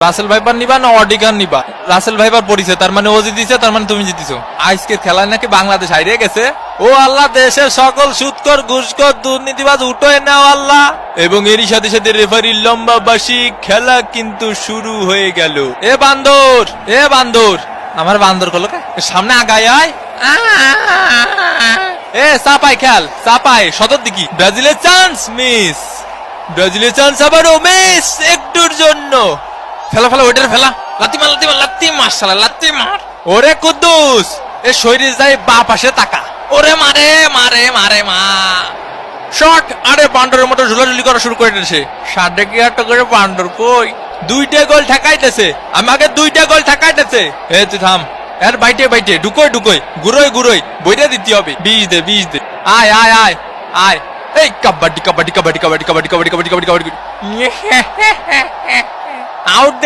Russell viper নিবা না অডিগান নিবা? রাসেল ভাইপার পড়িছে, তার মানে ও জিতিছে, তার মানে তুমি জিতিছো। আজকে খেলায় নাকি বাংলাদেশ হারিয়ে গেছে। ও আল্লাহ, দেশের সকল সুদখোর ঘুষখোর দুর্নীতিবাজ উঠোয় নাও আল্লাহ। এবং এরই সাথে সাথে রেফারির লম্বা বাঁশি, খেলা কিন্তু শুরু হয়ে গেল। এ বান্দর, এ বান্দর, আমার বান্দর করলো কে? সামনে আগায় আয়। এ চাপাই খেল, চাপাই সদর দিকে। ব্রাজিলের চান্স মিস, ব্রাজিলের চান্স আবারও মিস একটুর জন্য। ফেলা ফেলা, ওইটার ফেলা, লাত্তি মার, লাত্তি মার, লাত্তি মার শালা, লাত্তি মার। ওরে কুদ্দুস, এ শরীর যাই বা পাশে তাকা। ওরে মারে মারে মারে মা শট। আরে বান্ডরের মতো ঝুলাঝুলি করা শুরু করে দিয়েছে। 1.5 করে বান্ডর কই? 2টা গোল ঠেকাইতেছে, আমাকে 2টা গোল ঠেকাইতেছে। এ তুই থাম, এর বাইটে বাইটে ঢুকোই ঢুকোই, গুরোই গুরোই বইটা দিতে হবে। বিষ দে, বিষ দে। আয় আয় আয় আয়। এই কাবাডি কাবাডি কাবাডি কাবাডি কাবাডি কাবাডি কাবাডি কাবাডি কাবাডি। আউট।